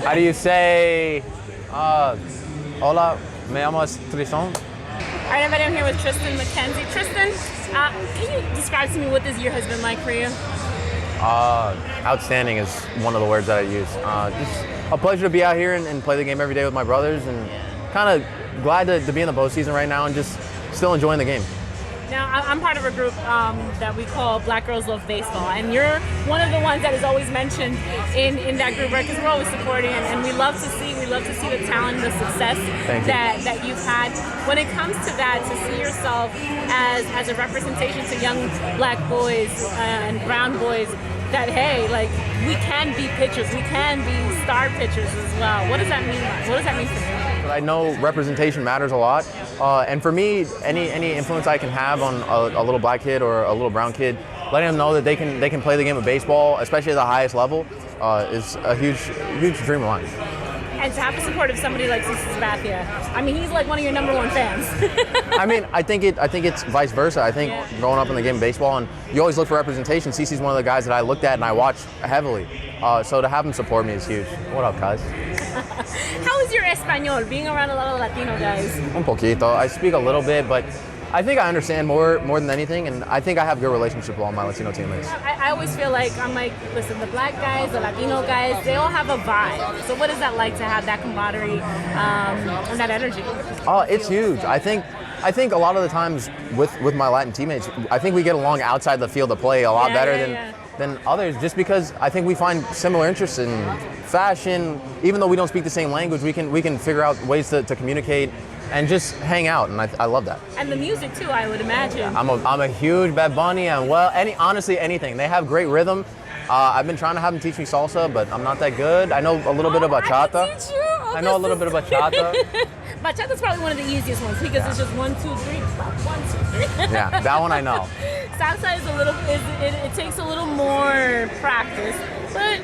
How do you say, hola, me llamo Triston? All right, everybody, I'm here with Triston McKenzie. Triston, can you describe to me what this year has been like for you? Outstanding is one of the words that I use. Just a pleasure to be out here and play the game every day with my brothers, and kind of glad to be in the postseason right now and just still enjoying the game. Now, I'm part of a group that we call Black Girls Love Baseball, and you're one of the ones that is always mentioned in that group, right? Because we're always supporting, and we love to see the talent, the success that you've had. When it comes to that, to see yourself as a representation to young Black boys and brown boys, that hey, like we can be pitchers, we can be star pitchers as well. What does that mean? What does that mean for you? I know representation matters a lot, and for me, any influence I can have on a little black kid or a little brown kid, letting them know that they can play the game of baseball, especially at the highest level, is a huge dream of mine. And to have the support of somebody like Sabathia, I mean, he's like one of your #1 fans. I mean, I think it's vice versa. I think growing up in the game of baseball, and you always look for representation. CeCe's one of the guys that I looked at and I watched heavily. So to have him support me is huge. What up, guys? How is your Espanol, being around a lot of Latino guys? Un poquito. I speak a little bit, but I think I understand more than anything, and I think I have good relationships with all my Latino teammates. I always feel like, I'm like, listen, the black guys, the Latino guys, they all have a vibe. So what is that like to have that camaraderie and that energy? Oh, it's huge. I think a lot of the times with my Latin teammates, I think we get along outside the field of play a lot better than others, just because I think we find similar interests in fashion. Even though we don't speak the same language, we can figure out ways to communicate and just hang out, and I love that. And the music too, I would imagine. I'm a huge Bad Bunny, and honestly anything. They have great rhythm. I've been trying to have them teach me salsa, but I'm not that good. I know a little bit of bachata. I can teach you. I know a little bit of bachata. Bachata's probably one of the easiest ones because it's just 1, 2, 3, 1, 2, 3. Yeah, that one I know. Salsa is it takes a little more practice, but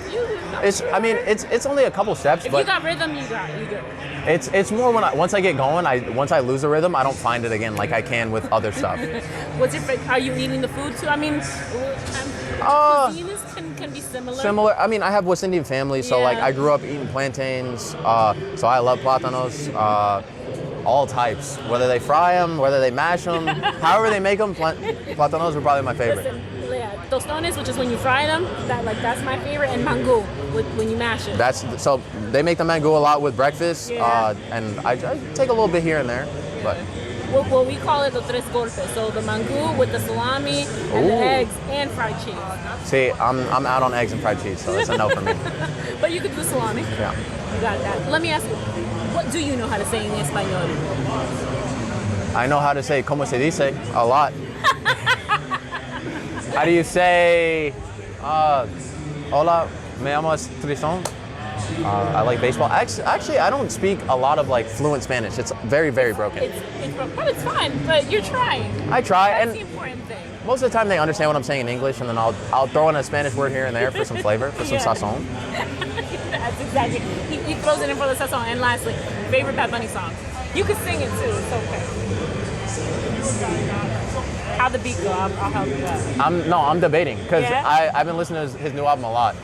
it's only a couple steps. If but you got rhythm, you good. It's more once I get going, once I lose the rhythm, I don't find it again like I can with other stuff. What's your favorite? Are you eating the food too? I mean, cuisines can be similar. Similar. I mean, I have West Indian family, so like I grew up eating plantains, so I love plátanos, all types. Whether they fry them, whether they mash them, however they make them, plátanos are probably my favorite. Listen, tostones, which is when you fry them, that's my favorite, and mango when you mash it. So they make the mango a lot with breakfast, and I take a little bit here and there, but. Well, we call it the tres golpes. So the mango with the salami and the eggs and fried cheese. See, I'm out on eggs and fried cheese, so that's a no for me. But you could do salami. Yeah. You got that. Let me ask you, what do you know how to say in Espanol? I know how to say como se dice a lot. How do you say, hola, me llamo Triston? I like baseball. Actually, I don't speak a lot of like fluent Spanish. It's very, very broken. But it's fine. But you're trying. I try, That's the important thing. Most of the time they understand what I'm saying in English, and then I'll throw in a Spanish word here and there for some flavor, for some sazon. That's exactly. He throws it in for the sazon. And lastly, favorite Bad Bunny song. You can sing it too. It's okay. How the beat go? I'll help you out. I'm debating because I've been listening to his new album a lot.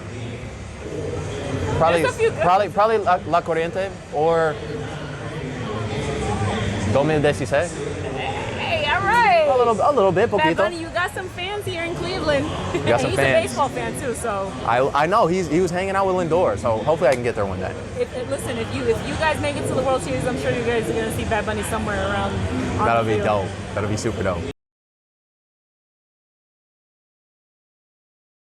Probably La Corriente or 2016. Hey, all right. A little bit, poquito. Bad Bunny, you got some fans here in Cleveland. You got some He's fans. a baseball fan too, so. I know he was hanging out with Lindor, so hopefully I can get there one day. Listen, if you guys make it to the World Series, I'm sure you guys are gonna see Bad Bunny somewhere around. That'll be dope. That'll be super dope.